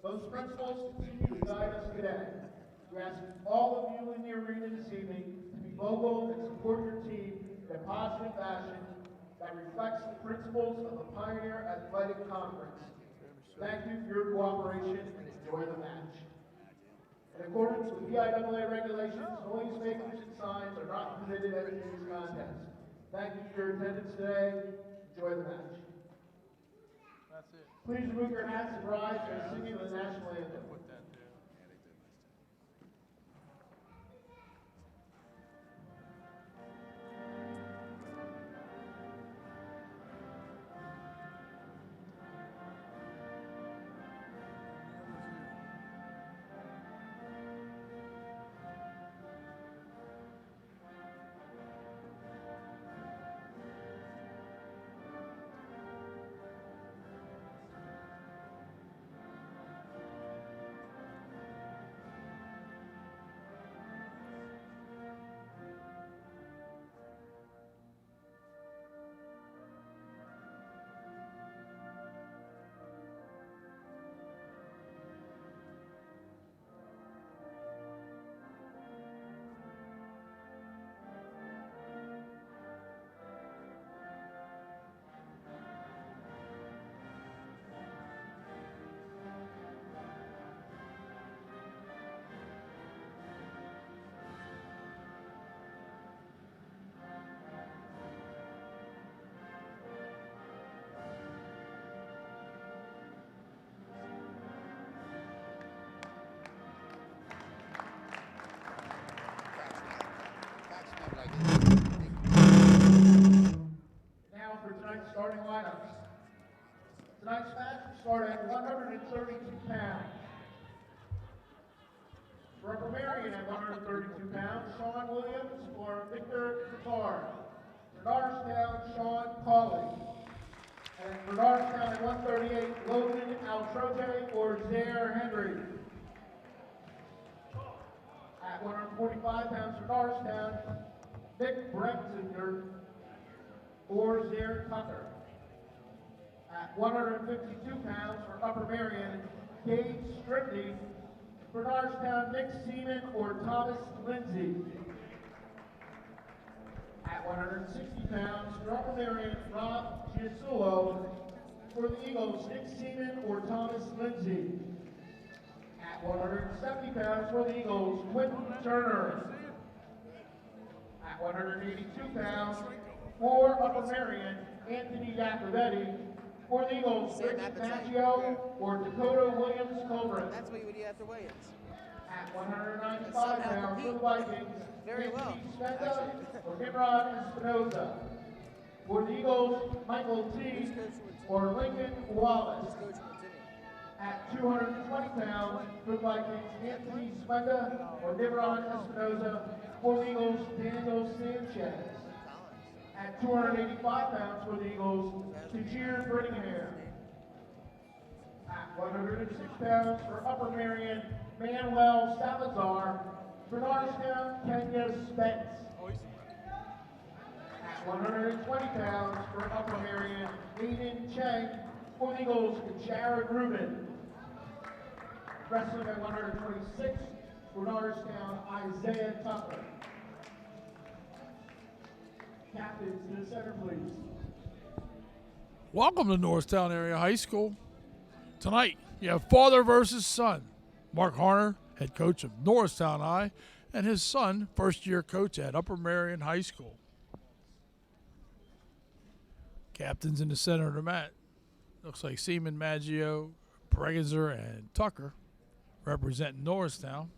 Those principles continue to guide us today. We ask all of you in the arena this evening to be vocal and support your team in a positive fashion that reflects the principles of the Pioneer Athletic Conference. Thank you for your cooperation and enjoy the match. In accordance with PIAA regulations, noise makers and signs are not permitted at today's contest. Thank you for your attendance today. Enjoy the match. Please remove your hats and rise for the singing of the national anthem. Now for tonight's starting lineups. Tonight's match will start at 132 pounds. For Upper Merion at 132 pounds, Sean Williams or Victor Picard. For Norristown, Sean Cawley. And for Norristown at 138, Logan Altrote or Zaire Henry. At 145 pounds for Norristown, Nick Bremsinger or Zaire Tucker. At 152 pounds for Upper Merion, Gage Stribney. For Norristown, Nick Seaman or Thomas Lindsay. At 160 pounds for Upper Merion, Rob Giasulo. For the Eagles, Nick Seaman or Thomas Lindsay. At 170 pounds for the Eagles, Quentin Turner. At 182 pounds for Upper Merion, Anthony Iacovetti. For the Eagles, Rich Maggio or Dakota Williams-Colbert. That's what you would do after Williams. At 195 pounds for the Vikings, Very well. Anthony Spenta or Nimrod Espinoza. For the Eagles, Michael T. or Lincoln Wallace. At 220 pounds for the Vikings, Anthony Spenta or Nimrod Espinoza. For the Eagles, Daniel Sanchez. At 285 pounds for the Eagles, Tajir Brittingham. At 106 pounds for Upper Merion, Manuel Salazar. For Norristown, Kenya Spence. At 120 pounds for Upper Merion, Aiden Cheng. For the Eagles, Jared Rubin. Wrestling at 126 for Norristown, Isaiah Tucker. Captains to the center, please. Welcome to Norristown Area High School. Tonight, you have father versus son. Mark Harner, head coach of Norristown High, and his son, first-year coach at Upper Merion High School. Captains in the center of the mat. Looks like Seaman Maggio, Bregenzer and Tucker representing Norristown.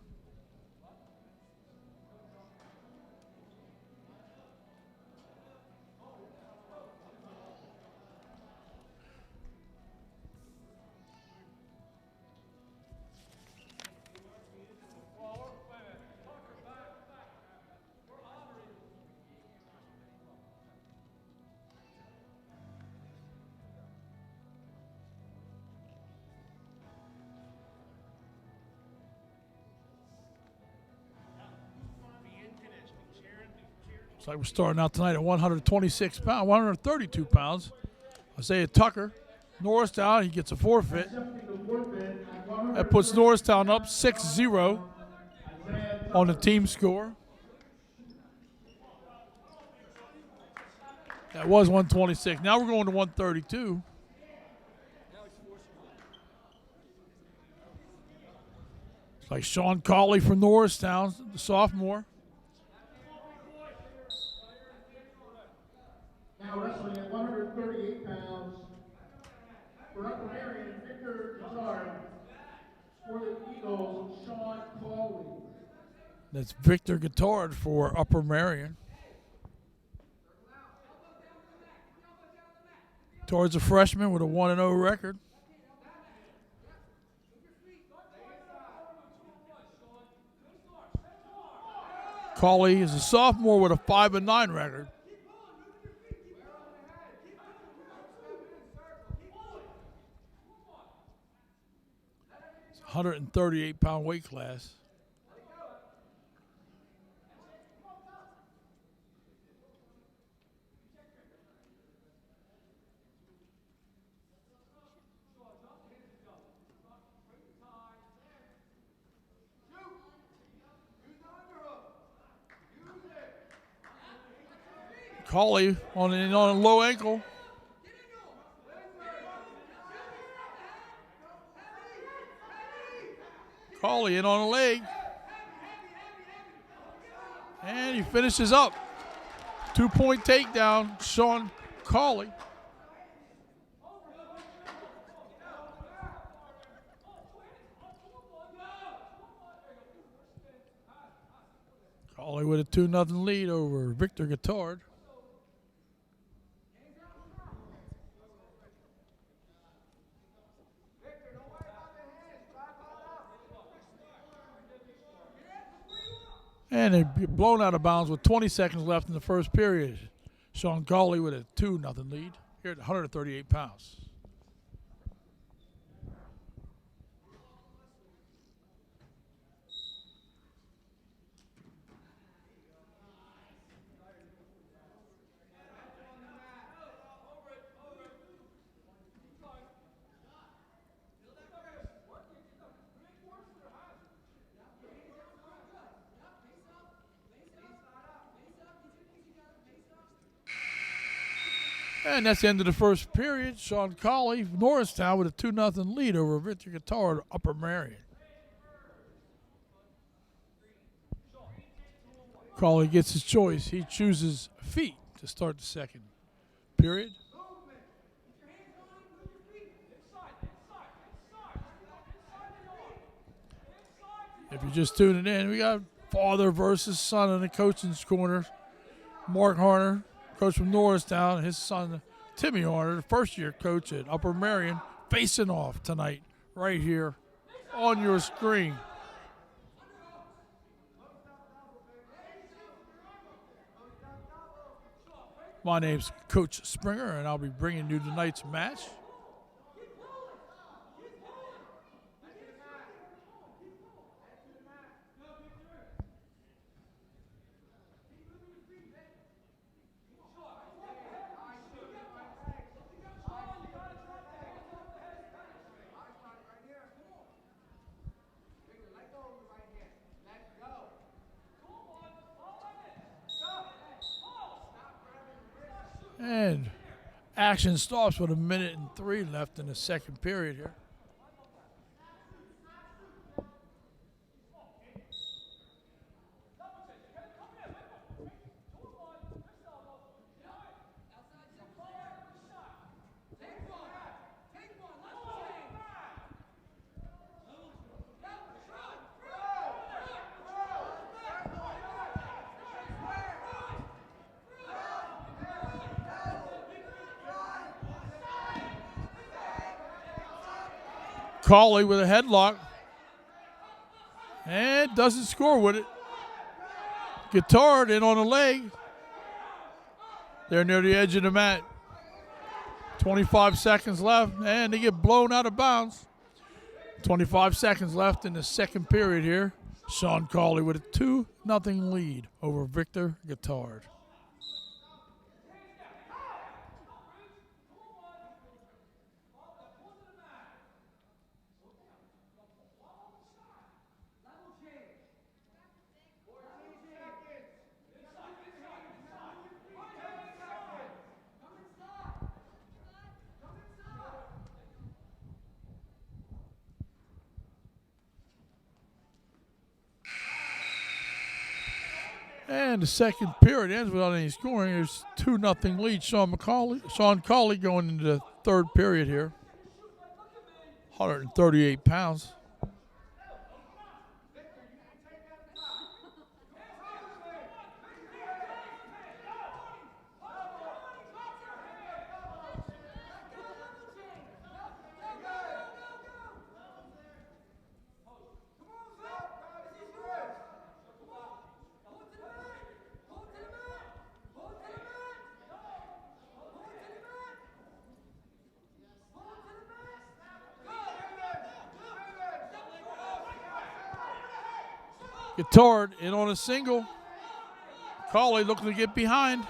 Looks like we're starting out tonight at 126 pounds, 132 pounds. Isaiah Tucker, Norristown, he gets a forfeit. That puts Norristown up 6-0 on the team score. That was 126. Now we're going to 132. It's like Sean Cawley from Norristown, the sophomore. Now wrestling at 138 pounds for Upper Merion, Victor Guitard. For the Eagles, Sean Cawley. That's Victor Guitard for Upper Merion. Guitard's a freshman with a 1-0 record. Cawley is a sophomore with a 5-9 record. 138-pound weight class. Cawley on a low ankle. Cawley in on a leg. And he finishes up. 2-point takedown, Sean Cawley. Cawley with a 2-0 lead over Victor Guitard. And they're blown out of bounds with 20 seconds left in the first period. Sean Cawley with a 2-0 lead here at 138 pounds. And that's the end of the first period. Sean Cawley, Norristown, with a 2-0 lead over Victor Guitard, Upper Merion. Cawley gets his choice. He chooses feet to start the second period. If you're just tuning in, we got father versus son in the coaching's corner. Mark Harner, coach from Norristown, his son Timmy Harner, first-year coach at Upper Merion, facing off tonight right here on your screen. My name's Coach Springer, and I'll be bringing you tonight's match. And action stops with 1:03 left in the second period here. Cauley with a headlock. And doesn't score with it. Guitard in on the leg. They're near the edge of the mat. 25 seconds left, and they get blown out of bounds. 25 seconds left in the second period here. Sean Cauley with a 2-0 lead over Victor Guitard. And the second period ends without any scoring. There's 2-0 lead. Sean Cauley going into the third period here. 138 pounds. Guitard in on a single. Cauley looking to get behind.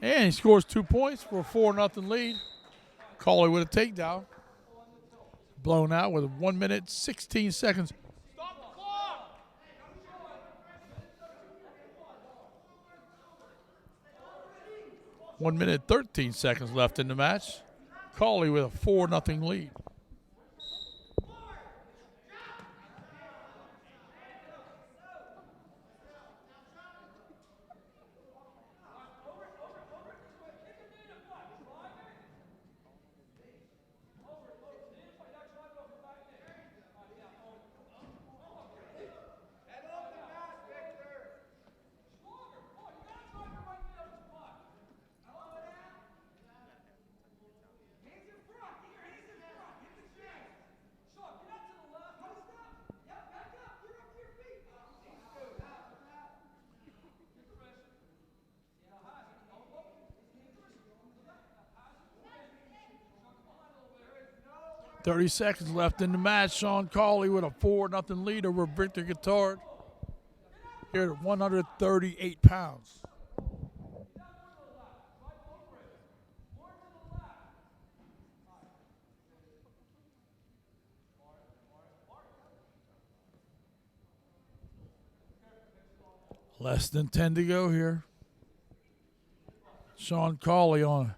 And he scores 2 points for a 4-0 lead. Cauley with a takedown. Blown out with 1 minute, 16 seconds. Stop the clock! 1 minute, 13 seconds left in the match. Cauley with a 4-0 lead. .30 seconds left in the match. Sean Cauley with a 4-0 lead over Victor Guitard. Here at 138 pounds. Less than 10 to go here. Sean Cauley on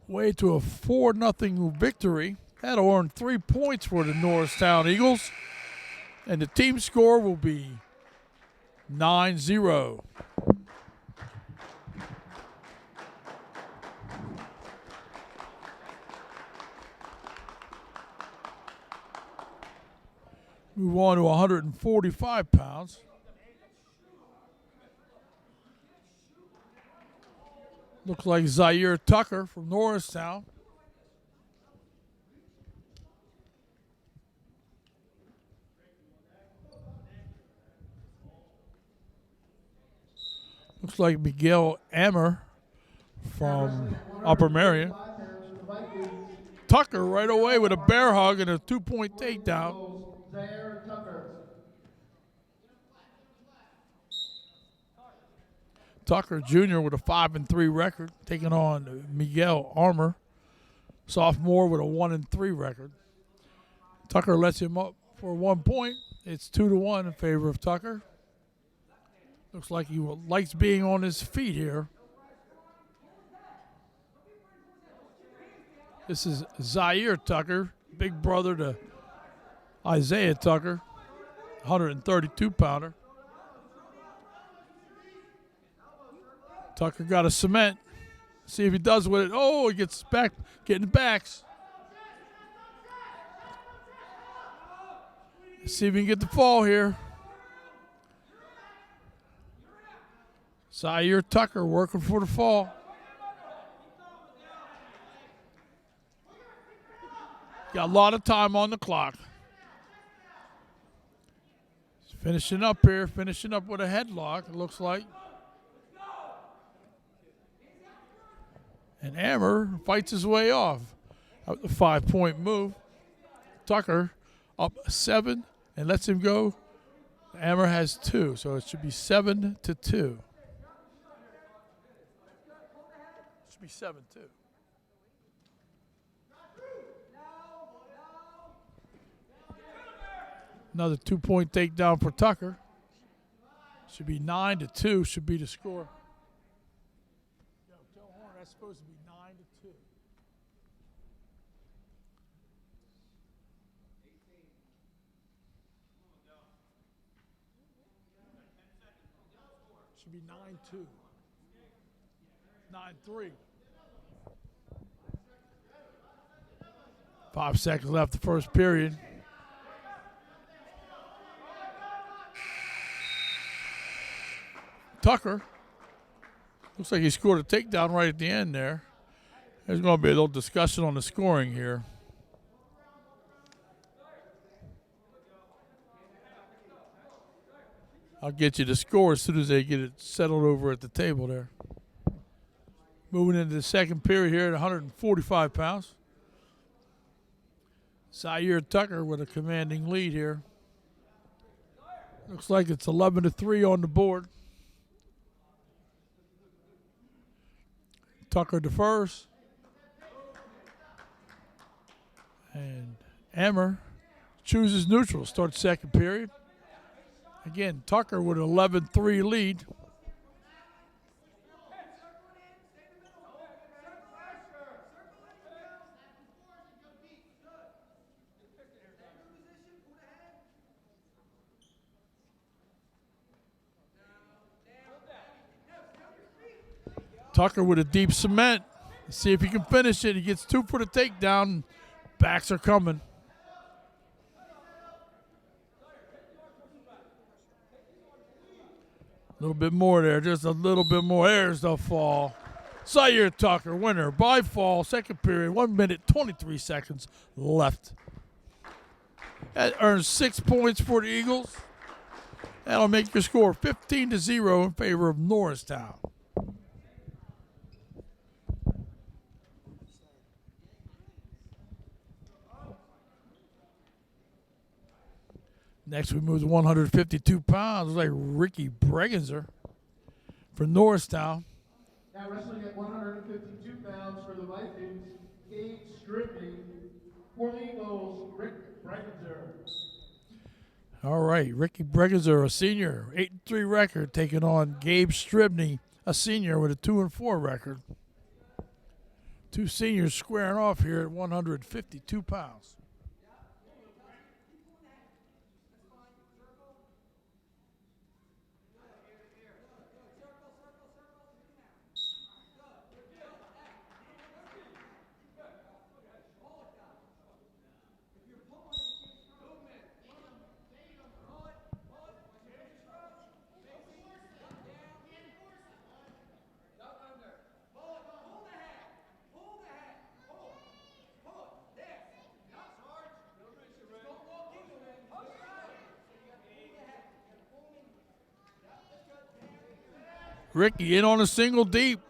way to a 4-0 victory. That'll earn 3 points for the Norristown Eagles. And the team score will be 9-0. Move on to 145 pounds. Looks like Zaire Tucker from Norristown. Looks like Miguel Ammer from Upper Merion. Tucker right away with a bear hug and a 2-point takedown. Tucker Jr. with a 5-3 record, taking on Miguel Armour, sophomore with a 1-3 record. Tucker lets him up for 1 point. It's 2-1 in favor of Tucker. Looks like he likes being on his feet here. This is Zaire Tucker, big brother to Isaiah Tucker, 132-pounder. Tucker got a cement. See if he does with it. Oh, he gets back, getting backs. See if he can get the fall here. Zaire Tucker working for the fall. Got a lot of time on the clock. Finishing up here, finishing up with a headlock, it looks like. And Ammer fights his way off. Out the 5-point move. Tucker up 7 and lets him go. Ammer has 2, so it should be 7-2. It should be 7-2. Another 2-point takedown for Tucker. Should be 9-2. Should be the score. Joe Horn, that's supposed to be 9-2. Should be 9-2. 9-3. 5 seconds left the first period. Tucker, looks like he scored a takedown right at the end there. There's going to be a little discussion on the scoring here. I'll get you the score as soon as they get it settled over at the table there. Moving into the second period here at 145 pounds. Zaire Tucker with a commanding lead here. Looks like it's 11-3 on the board. Tucker to first. And Ammer chooses neutral. Starts second period. Again, Tucker with an 11-3 lead. Tucker with a deep cement. Let's see if he can finish it. He gets 2 for the takedown. Backs are coming. A little bit more there. Just a little bit more. There's the fall. Zaire Tucker, winner by fall. Second period. 1 minute, 23 seconds left. That earns 6 points for the Eagles. That'll make your score 15-0 in favor of Norristown. Next, we move to 152 pounds. Looks like Ricky Bregenzer for Norristown. Now wrestling at 152 pounds for the Vikings, Gabe Strickland. For the Eagles, Rick Bregenzer. All right, Ricky Bregenzer, a senior, 8-3 record, taking on Gabe Stribney, a senior with a 2-4 record. Two seniors squaring off here at 152 pounds. Ricky in on a single deep.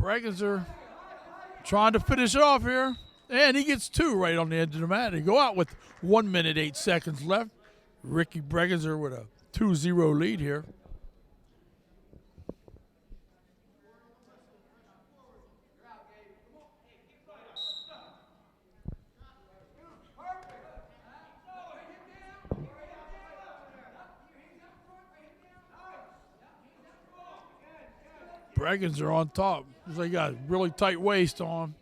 Bregenzer trying to finish it off here. And he gets 2 right on the edge of the mat. They go out with 1 minute, 8 seconds left. Ricky Bregenzer with a 2-0 lead here. Bregenzer on top. Looks like he got a really tight waist on.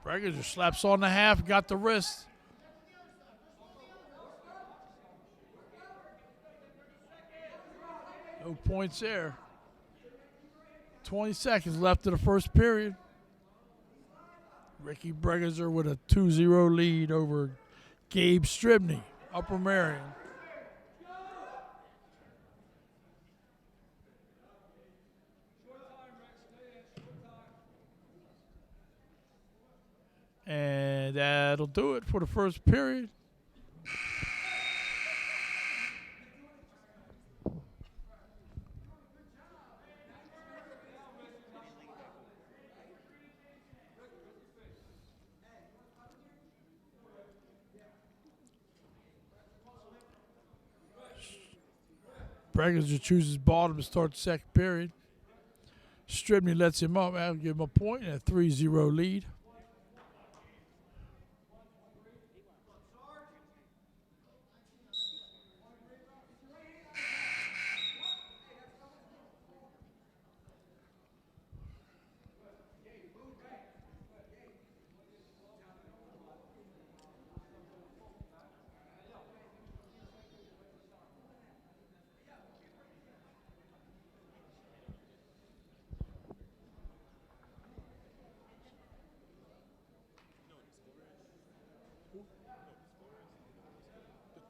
Bregenzer slaps on the half, got the wrist. No points there. 20 seconds left of the first period. Ricky Bregenzer with a 2-0 lead over Gabe Stribney, Upper Merion. And that'll do it for the first period. Bregenzer chooses bottom to start the second period. Stribney lets him up. That'll give him a point and a 3-0 lead.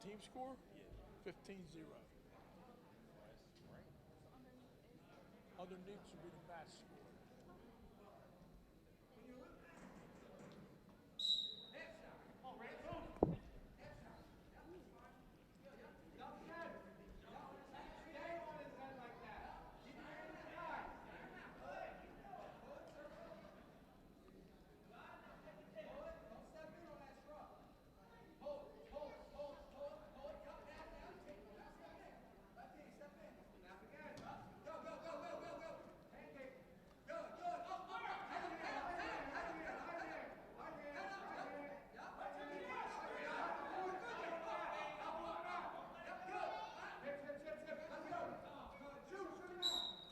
Team score? 15-0. Underneath should be the match score.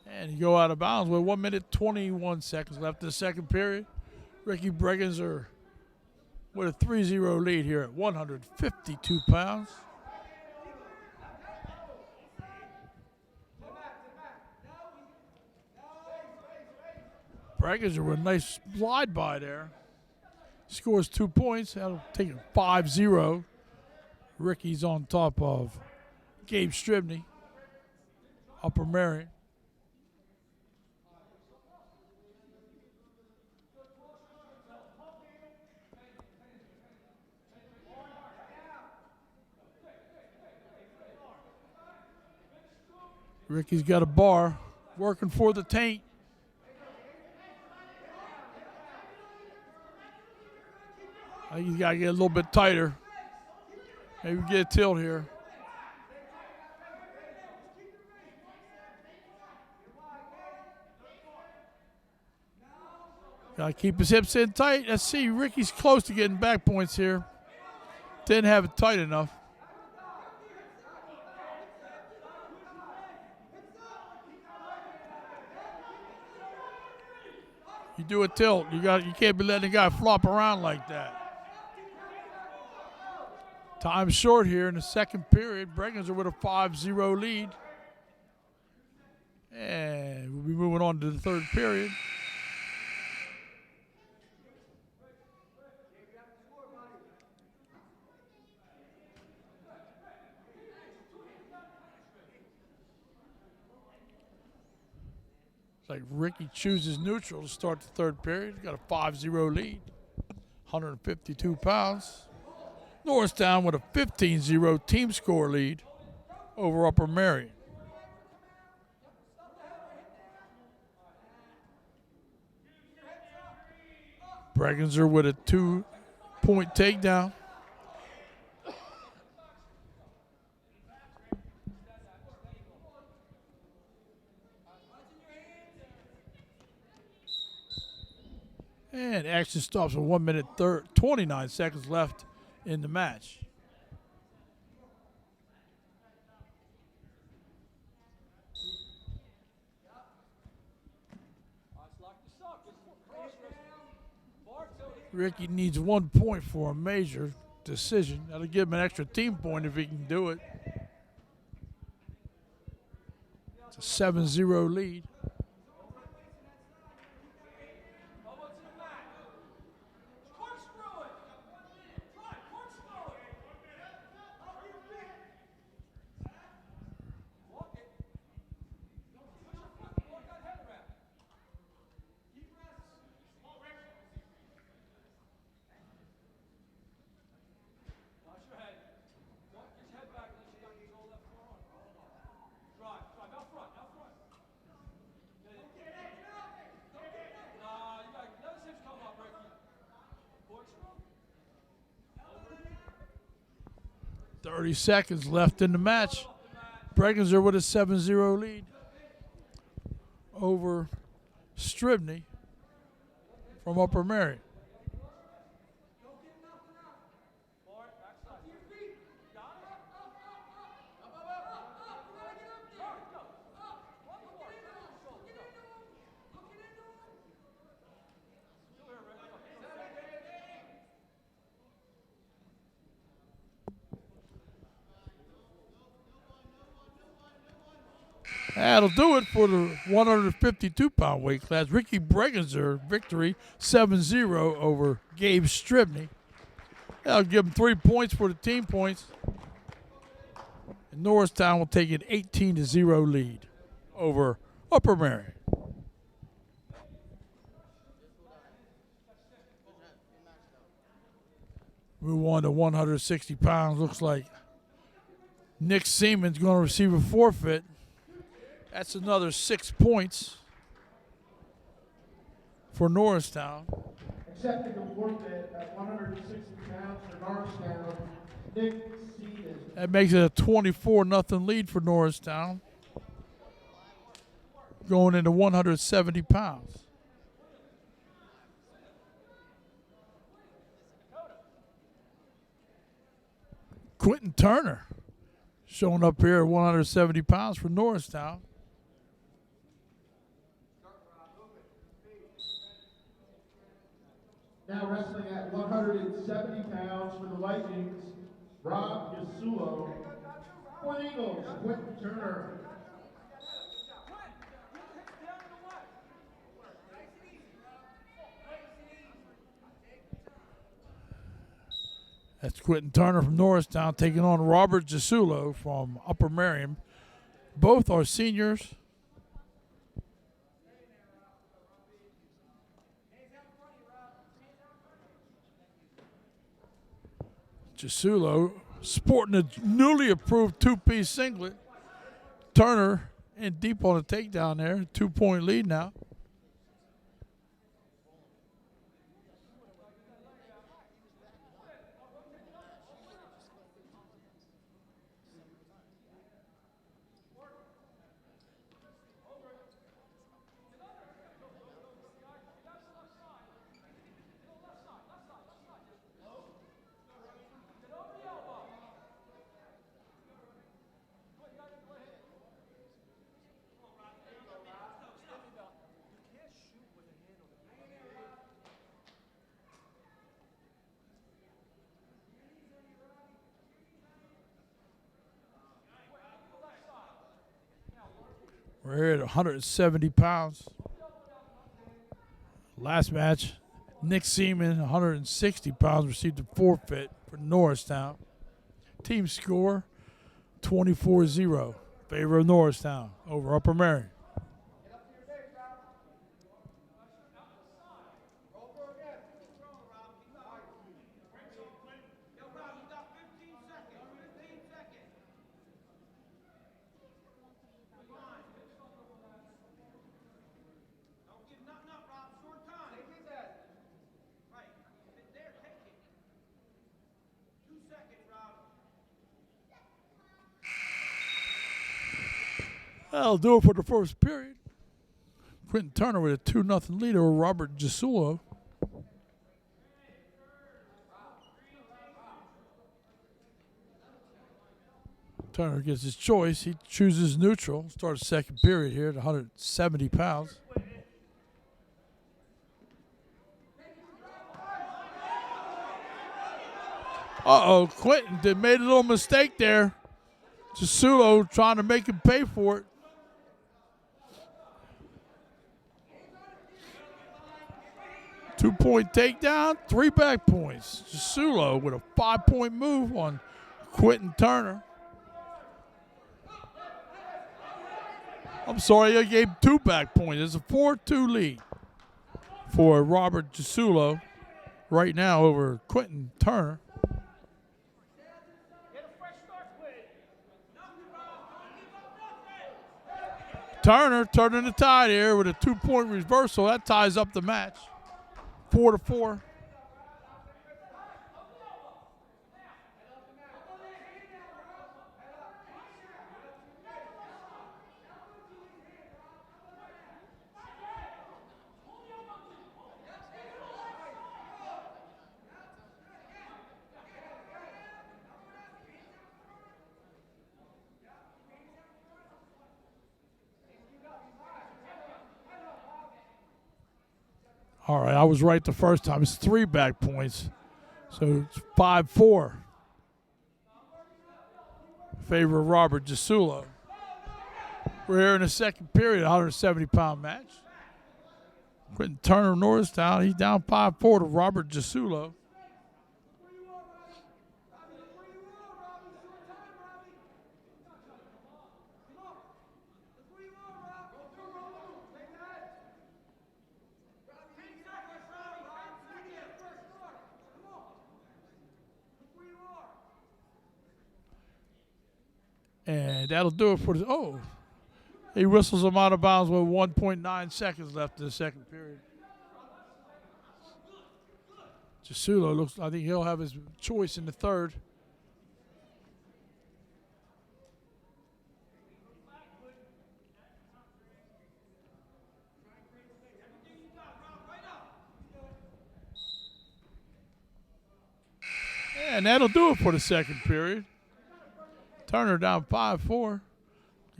And you go out of bounds with 1 minute 21 seconds left in the second period. Ricky Bregenzer with a 3-0 lead here at 152 pounds. Bregenzer with a nice slide by there. Scores 2 points. That'll take it 5-0. Ricky's on top of Gabe Stribney, Upper Merion. Ricky's got a bar, working for the taint. I think he's got to get a little bit tighter. Maybe get a tilt here. Got to keep his hips in tight. Let's see, Ricky's close to getting back points here. Didn't have it tight enough. You do a tilt. You can't be letting the guy flop around like that. Time short here in the second period. Bregenzer with a 5-0 lead. And we'll be moving on to the third period. It's like Ricky chooses neutral to start the third period. He's got a 5-0 lead, 152 pounds. Norristown with a 15-0 team score lead over Upper Merion. Bregenzer with a 2-point takedown. And action stops with 1 minute 29 seconds left in the match. Ricky needs 1 point for a major decision. That'll give him an extra team point if he can do it. It's a 7-0 lead. 30 seconds left in the match. Bregenzer with a 7-0 lead over Stribney from Upper Merion. That'll do it for the 152-pound weight class. Ricky Bregenzer victory 7-0 over Gabe Stribney. That'll give him 3 points for the team points. And Norristown will take an 18-0 lead over Upper Merion. Move on to 160 pounds. Looks like Nick Seaman's going to receive a forfeit. That's another 6 points for Norristown. Accepting the forfeit at 160 pounds for Norristown, Nick Seaman. That makes it a 24-0 lead for Norristown. Going into 170 pounds. Quentin Turner showing up here at 170 pounds for Norristown. Now wrestling at 170 pounds for the Vikings, Rob Yasulo. For the Eagles, Quentin Turner. That's Quentin Turner from Norristown taking on Robert Yasulo from Upper Merion. Both are seniors. Yasulo sporting a newly approved two-piece singlet. Turner in deep on the takedown there. 2-point lead now. We're here at 170 pounds. Last match, Nick Seaman, 160 pounds, received a forfeit for Norristown. Team score, 24-0. Favor of Norristown over Upper Merion. That'll do it for the first period. Quentin Turner with a 2-0 lead over Robert Yasulo. Turner gets his choice. He chooses neutral. Start the second period here at 170 pounds. Uh-oh, Quentin made a little mistake there. Yasulo trying to make him pay for it. Two-point takedown, 3 back points. Yasulo with a 5-point move on Quentin Turner. I'm sorry, I gave 2 back points. It's a 4-2 lead for Robert Yasulo right now over Quentin Turner. Turner turning the tide here with a 2-point reversal. That ties up the match. 4-4. All right, I was right the first time. It's 3 back points. So it's 5-4. Favor of Robert Jasulo. We're here in the second period, 170-pound match. Quentin Turner, Norristown, he's down 5-4 to Robert Jasulo. And that'll do it for the. Oh, he whistles him out of bounds with 1.9 seconds left in the second period. Jasulo looks. I think he'll have his choice in the third. And that'll do it for the second period. Turner down 5-4.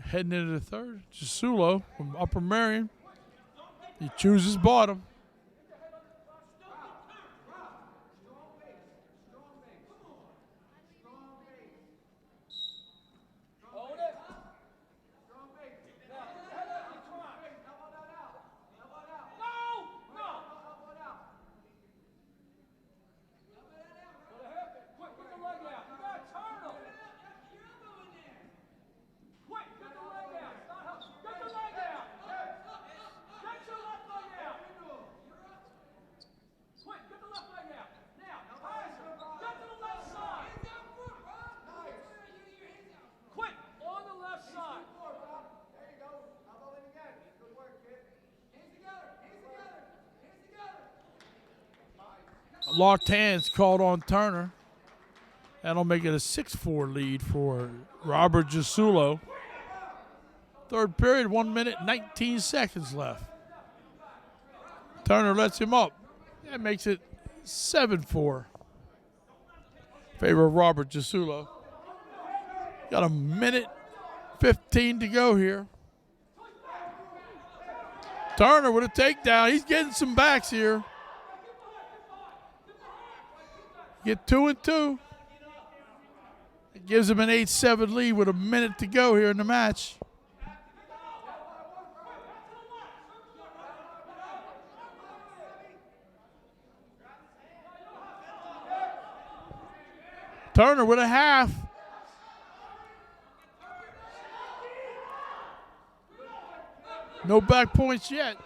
Heading into the third. Jasulo from Upper Merion. He chooses bottom. Locked hands called on Turner. That'll make it a 6-4 lead for Robert Jasulo. Third period, 1 minute, 19 seconds left. Turner lets him up. That makes it 7-4. Favor of Robert Jasulo. Got a minute 15 to go here. Turner with a takedown. He's getting some backs here. Get 2 and 2. It gives him an 8-7 lead with a minute to go here in the match. Turner with a half. No back points yet.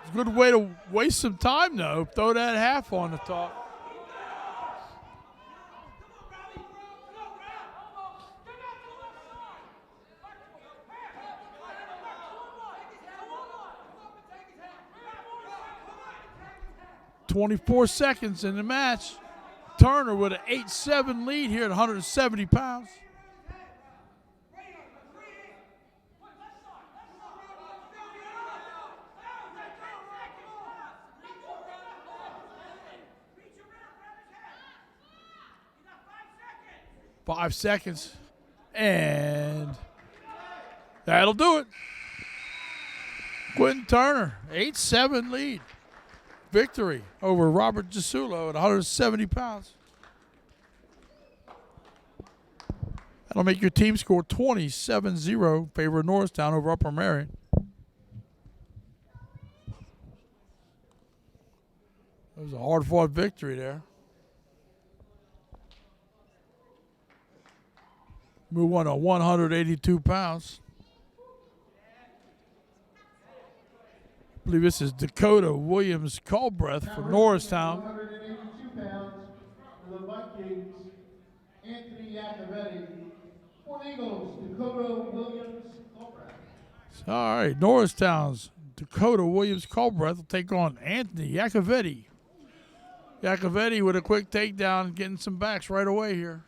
It's a good way to waste some time, though. Throw that half on the top. .24 seconds in the match. Turner with an 8-7 lead here at 170 pounds. Five seconds. And that'll do it. Quentin Turner, 8-7 lead. Victory over Robert Jasulo at 170 pounds. That'll make your team score 27-0, favor of Norristown over Upper Merion. It was a hard-fought victory there. Move on to 182 pounds. I believe this is Dakota Williams Culbreath for Norristown. 182 pounds for the Vikings, Anthony Iacovetti. For the Eagles, Dakota Williams Culbreath. All right, Norristown's Dakota Williams Culbreath will take on Anthony Iacovetti. Iacovetti with a quick takedown, getting some backs right away here.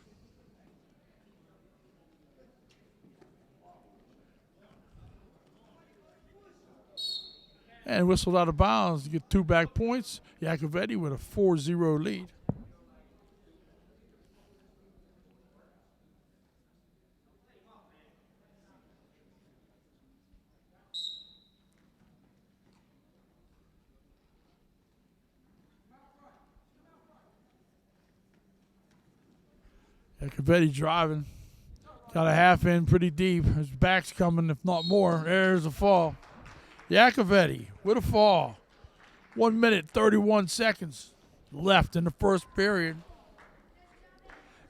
And whistled out of bounds to get 2 back points. Iacovetti with a 4-0 lead. Iacovetti driving. Got a half in pretty deep. His back's coming, if not more. There's a fall. Iacovetti with a fall. 1 minute, 31 seconds left in the first period.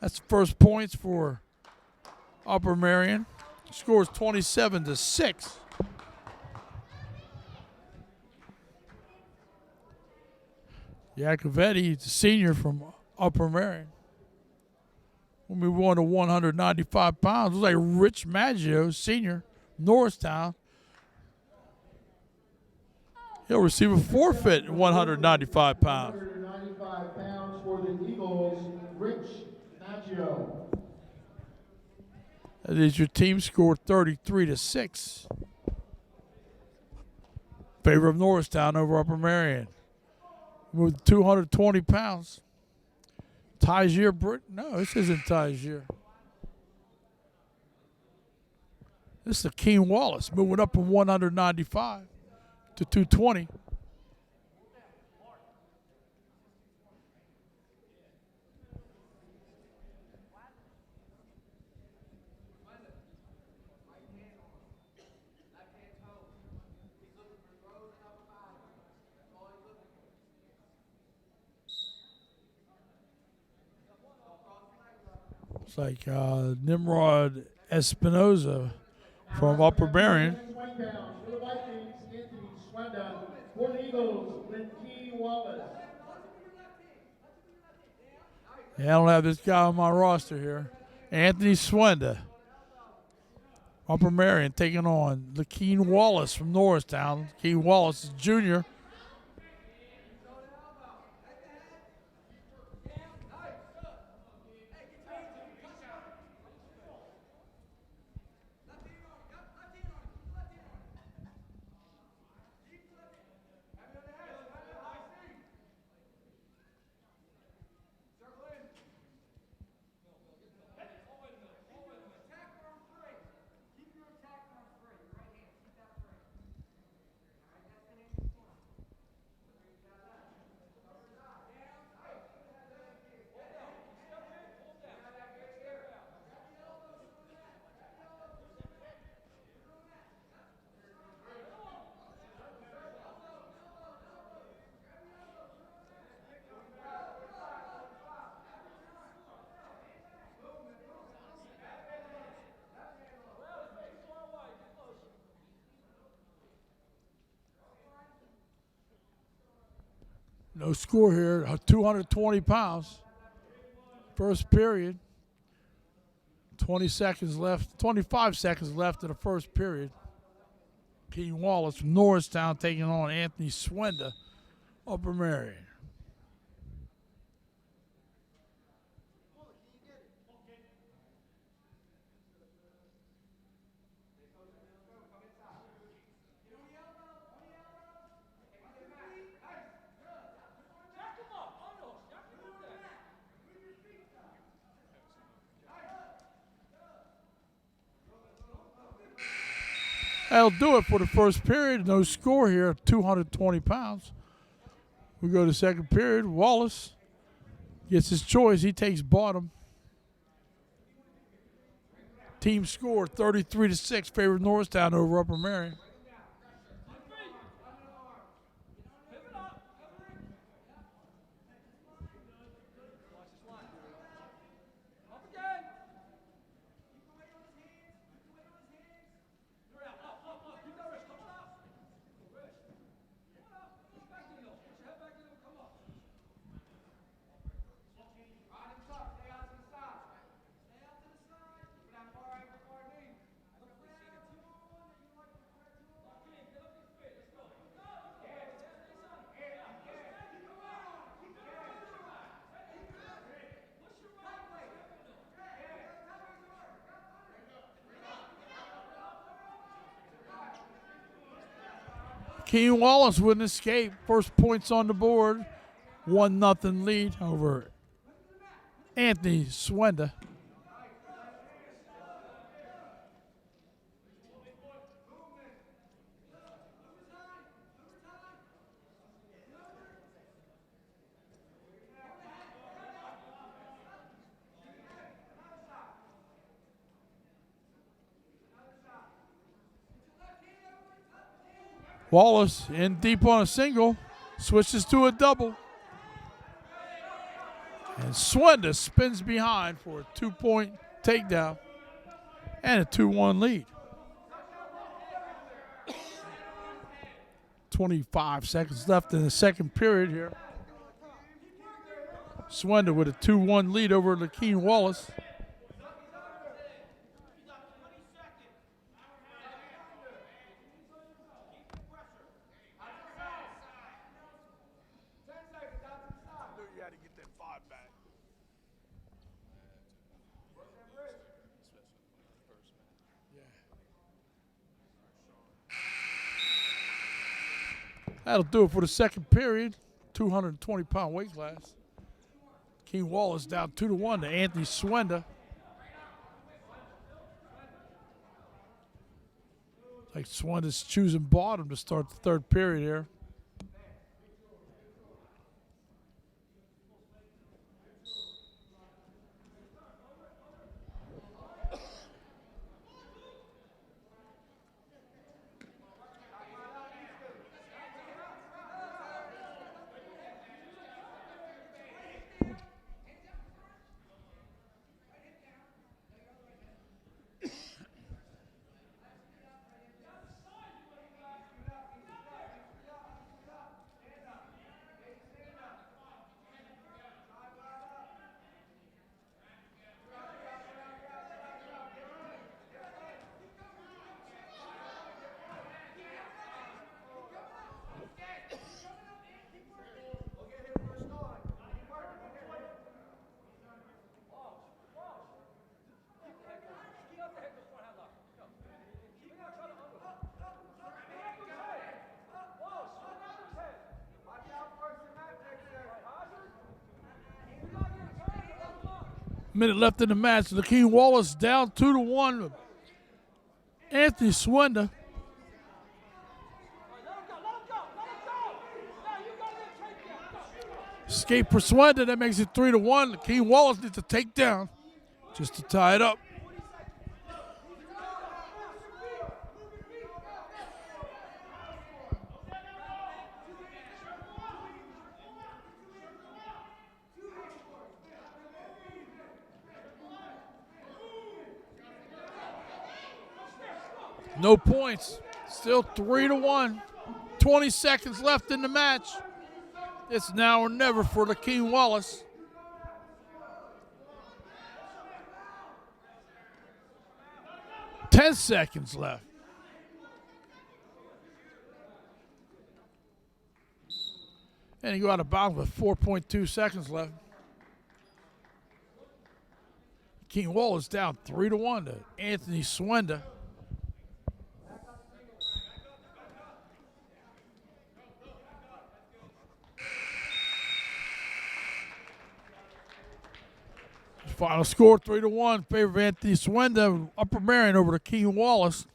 That's the first points for Upper Merion. Scores 27-6. Iacovetti, the senior from Upper Merion. When we won to 195 pounds, it was like Rich Maggio, senior, Norristown. He'll receive a forfeit at 195 pounds. 195 pounds for the Eagles, Rich Maggio. That is your team score 33-6. Favor of Norristown over Upper Merion. With 220 pounds. Tysier Britt? No, this isn't Tysier. This is Akeem Wallace moving up from 195 to 220. It's like Nimrod Espinoza from Upper Merion. For the Vikings, Anthony Swenda. For the Eagles, Lindsey Wallace. Yeah, I don't have this guy on my roster here. Anthony Swenda. Upper Merion taking on Lakeem Wallace from Norristown. Lakeem Wallace is junior. No score here, 220 pounds. First period. 20 seconds left, 25 seconds left in the first period. King Wallace from Norristown taking on Anthony Swenda, Upper Merion. That'll do it for the first period. No score here, 220 pounds. We go to second period. Wallace gets his choice. He takes bottom. Team score 33-6, favor of Norristown over Upper Merion. King Wallace wouldn't escape. First points on the board. 1-0 lead over Anthony Swenda. Wallace in deep on a single. Switches to a double. And Swenda spins behind for a 2-point takedown and a 2-1 lead. 25 seconds left in the second period here. Swenda with a 2-1 lead over Lakeem Wallace. That'll do it for the second period. 220-pound weight class. King Wallace down 2-1 to Anthony Swenda. Like Swenda's choosing bottom to start the third period here. Minute left in the match. Lakeem Wallace down 2-1. Anthony Swenda. Escape for Swenda. That makes it 3-1. Lakeem Wallace needs to take down just to tie it up. No points. Still 3-1. 20 seconds left in the match. It's now or never for Lakeem Wallace. Ten seconds left. And he go out of bounds with 4.2 seconds left. Lakeem Wallace down 3-1 to Anthony Swenda. Final score 3-1 in favor of Anthony Swenda. Upper Merion over to Lakeem Wallace.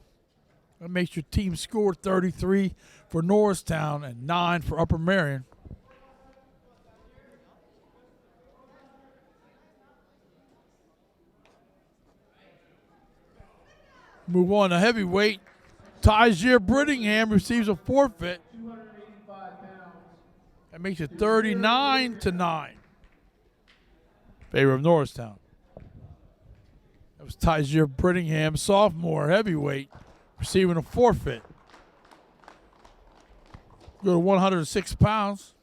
That makes your team score 33 for Norristown and 9 for Upper Merion. Move on to heavyweight. Tysier Brittingham receives a forfeit. That makes it 39-9. Favor of Norristown. That was Tysier Brittingham, sophomore heavyweight, receiving a forfeit. Go to 106 pounds.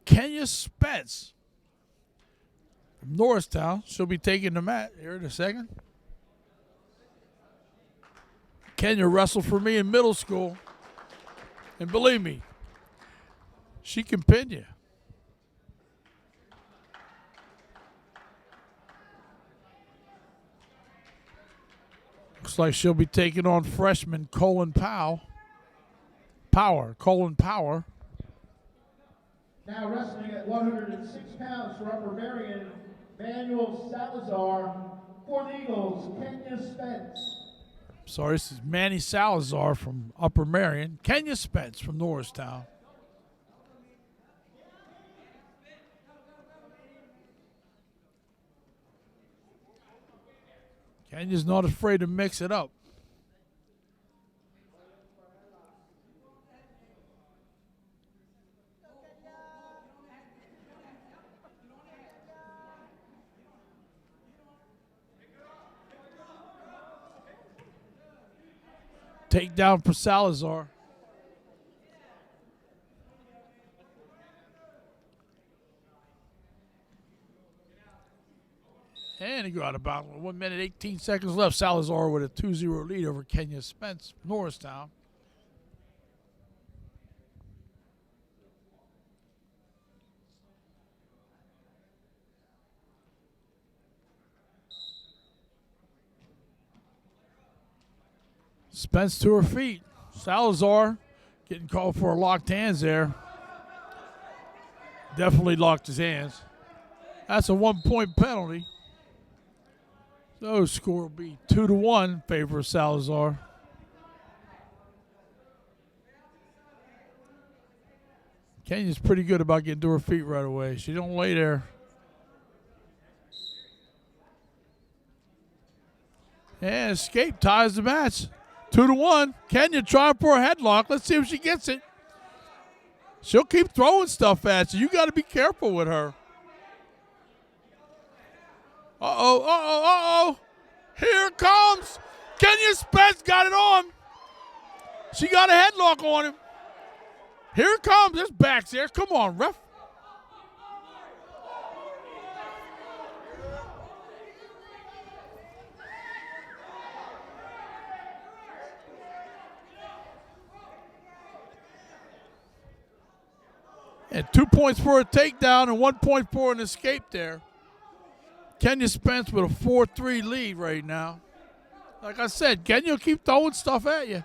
Kenya Spence from Norristown. She'll be taking the mat here in a second. Kenya wrestled for me in middle school. And believe me, she can pin you. Looks like she'll be taking on freshman Colin Colin Power. Now wrestling at 106 pounds for Upper Merion, Manuel Salazar. For the Eagles, Kenya Spence. Sorry, this is Manny Salazar from Upper Merion. Kenya Spence from Norristown. Kenya's not afraid to mix it up. Takedown for Salazar. And he got about 1 minute, 18 seconds left. Salazar with a 2-0 lead over Kenya Spence, Norristown. Spence to her feet. Salazar getting called for a locked hands there. Definitely locked his hands. That's a 1-point penalty. So score will be 2-1 in favor of Salazar. Kenya's pretty good about getting to her feet right away. She don't lay there. And escape ties the match. 2-1. Kenya trying for a headlock. Let's see if she gets it. She'll keep throwing stuff at you. You got to be careful with her. Uh-oh. Here it comes. Kenya Spence got it on. She got a headlock on him. Here it comes. There's backs there. Come on, ref. And 2 points for a takedown and 1 point for an escape there. Kenya Spence with a 4-3 lead right now. Like I said, Kenya will keep throwing stuff at you.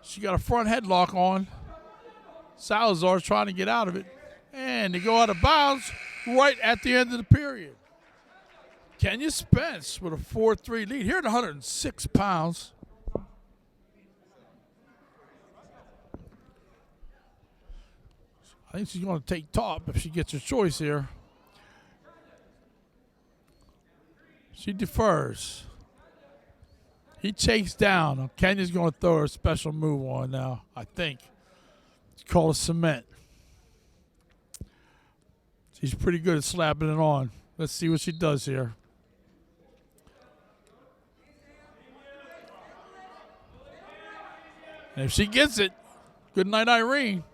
She got a front headlock on. Salazar's trying to get out of it. And they go out of bounds right at the end of the period. Kenya Spence with a 4-3 lead here at 106 pounds. I think she's going to take top if she gets her choice here. She defers. He chased down. Kenya's going to throw her a special move on now, I think. It's called a cement. She's pretty good at slapping it on. Let's see what she does here. And if she gets it, good night, Irene.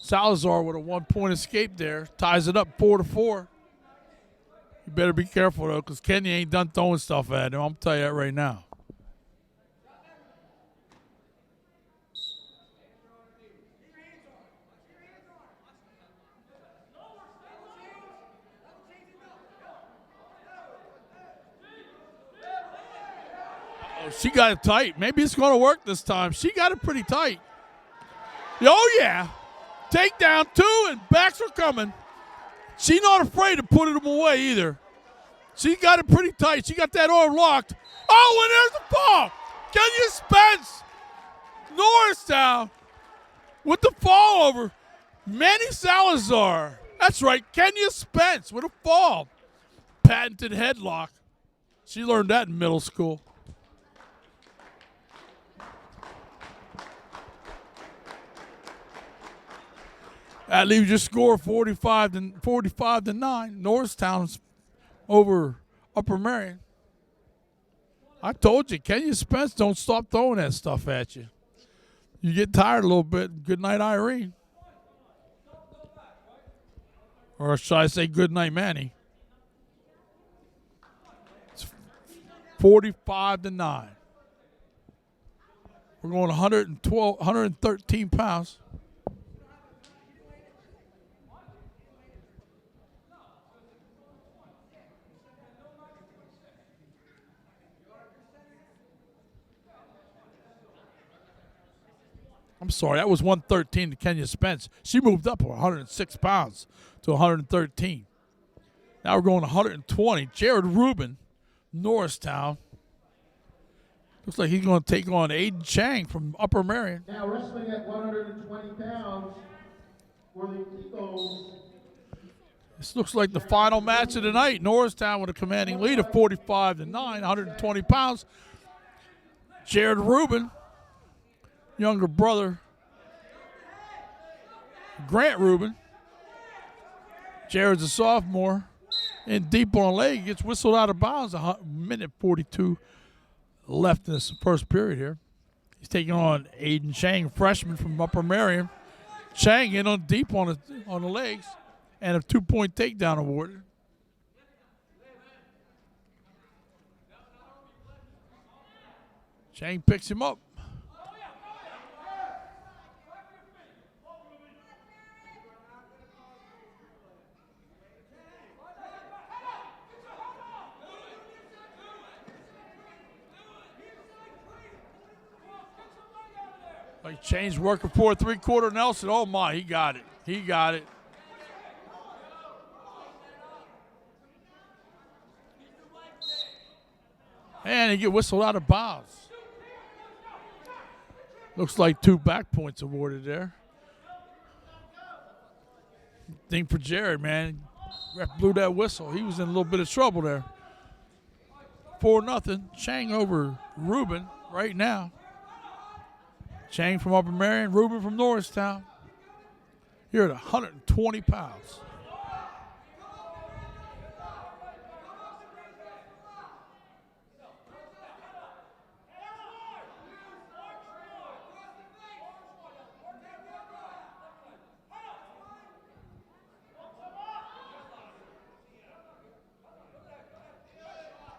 Salazar with a 1-point escape there. Ties it up 4-4. You better be careful, though, because Kenya ain't done throwing stuff at him. I'm telling you that right now. Oh, she got it tight. Maybe it's going to work this time. She got it pretty tight. Oh, yeah. Takedown 2, and backs are coming. She's not afraid to put them away either. She got it pretty tight. She got that arm locked. Oh, and there's the fall. Kenya Spence. Norristown with the fall over Manny Salazar. That's right, Kenya Spence with a fall. Patented headlock. She learned that in middle school. That leaves your score 45 to 9. Norristown's over Upper Merion. I told you, Kenya Spence don't stop throwing that stuff at you. You get tired a little bit. Good night, Irene. Or should I say good night, Manny? It's 45 to 9. We're going 113 pounds. I'm sorry, that was 113 to Kenya Spence. She moved up 106 pounds to 113. Now we're going 120. Jared Rubin, Norristown. Looks like he's going to take on Aiden Chang from Upper Merion. Now wrestling at 120 pounds for the Eagles. This looks like the final match of the night. Norristown with a commanding lead of 45 to 9, 120 pounds. Jared Rubin, younger brother, Grant Rubin, Jared's a sophomore. And deep on a leg, gets whistled out of bounds. A minute 42 left in this first period here. He's taking on Aiden Chang, freshman from Upper Merion. Chang in on deep on the legs, and a 2-point takedown awarded. Chang picks him up. Like Chang's working for a 3-quarter Nelson. Oh my, he got it. He got it. And he get whistled out of bounds. Looks like 2 back points awarded there. Thing for Jared, man. Ref blew that whistle. He was in a little bit of trouble there. 4-0. Chang over Ruben right now. Chang from Upper Merion, Ruben from Norristown. Here at 120 pounds.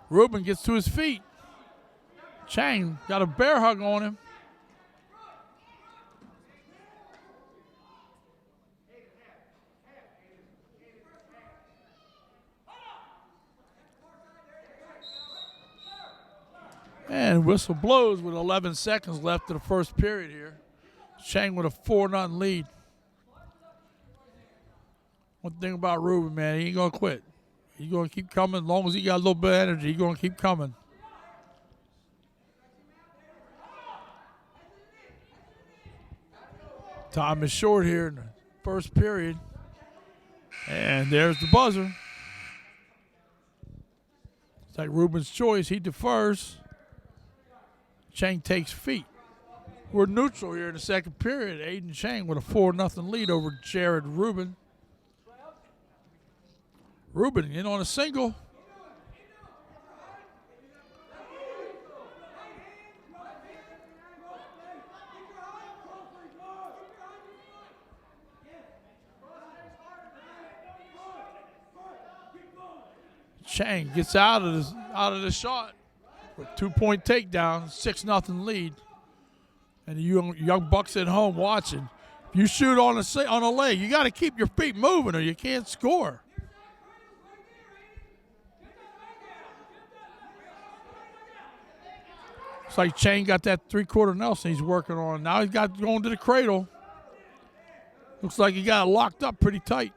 Ruben gets to his feet. Chang got a bear hug on him. And whistle blows with 11 seconds left of the first period here. Chang with a 4-0 lead. One thing about Ruben, man, he ain't going to quit. He's going to keep coming. As long as he got a little bit of energy, he's going to keep coming. Time is short here in the first period. And there's the buzzer. It's like Ruben's choice. He defers. Chang takes feet. We're neutral here in the second period. Aiden Chang with a 4-0 lead over Jared Ruben. Ruben in on a single. Chang gets out of the shot with 2-point takedown, 6-0 lead. And the young bucks at home watching. If you shoot on a leg, you got to keep your feet moving or you can't score. It's like Chang got that 3-quarter Nelson he's working on. Now he's got going to the cradle. Looks like he got it locked up pretty tight.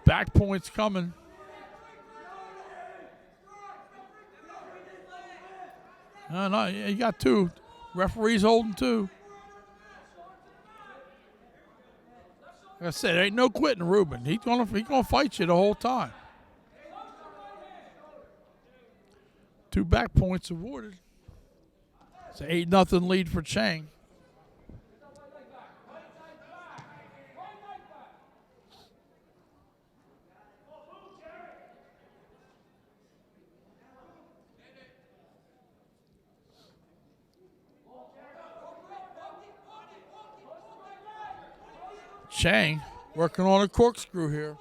Back points coming. No, he got 2. Referee's holding 2. Like I said, there ain't no quitting Ruben. He's gonna fight you the whole time. 2 back points awarded. It's an 8-0 lead for Chang. Chang working on a corkscrew here.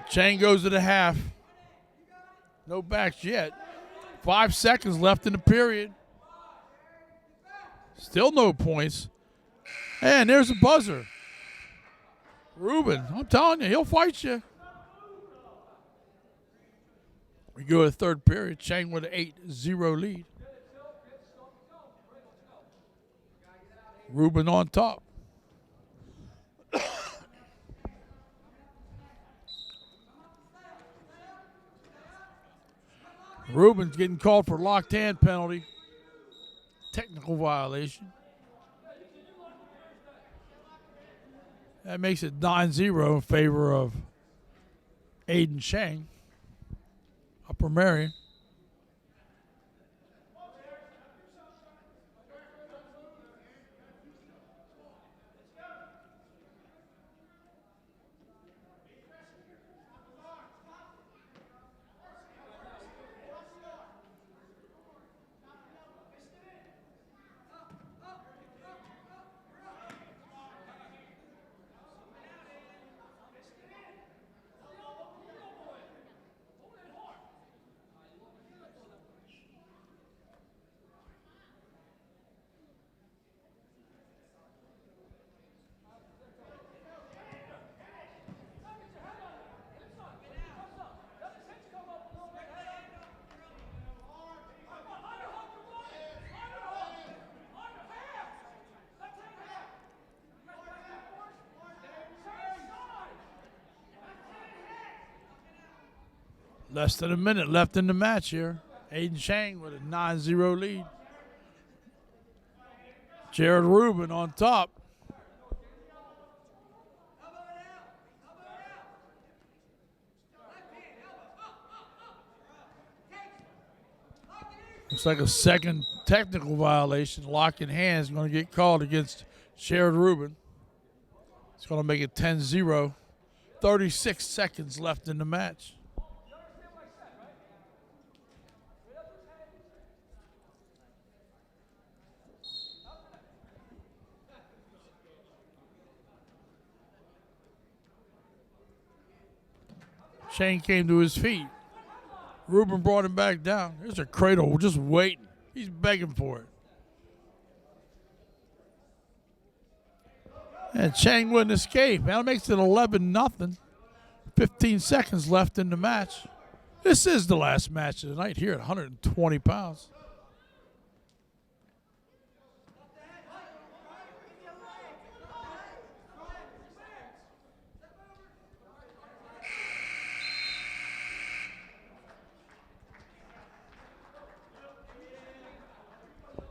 Chang goes to the half. No backs yet. 5 seconds left in the period. Still no points. And there's a buzzer. Ruben, I'm telling you, he'll fight you. We go to the third period. Chang with an 8-0 lead. Ruben on top. Ruben's getting called for locked hand penalty. Technical violation. That makes it 9-0 in favor of Aiden Chang, Upper Merion. Less than a minute left in the match here. Aiden Chang with a 9-0 lead. Jared Rubin on top. Looks like a second technical violation. Locking hands going to get called against Jared Rubin. It's going to make it 10-0. 36 seconds left in the match. Shane came to his feet. Rubin brought him back down. There's a cradle just waiting. He's begging for it. And Chang wouldn't escape. Now it makes it 11-0. 15 seconds left in the match. This is the last match of the night here at 120 pounds.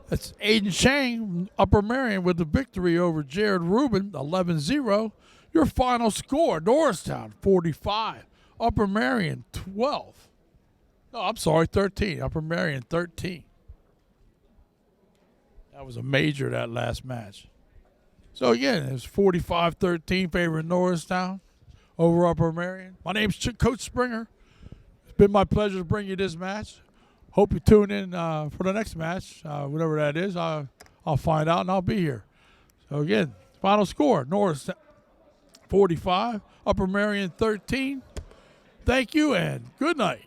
That's Aiden Chang, Upper Merion, with the victory over Jared Rubin, 11-0. Your final score, Norristown, 45. Upper Merion, 12. No, I'm sorry, 13. Upper Merion, 13. That was a major, that last match. So, again, it was 45-13 favoring Norristown over Upper Merion. My name's Coach Springer. It's been my pleasure to bring you this match. Hope you tune in for the next match, whatever that is. I'll find out, and I'll be here. So, again, final score, Norristown 45, Upper Merion 13. Thank you, and good night.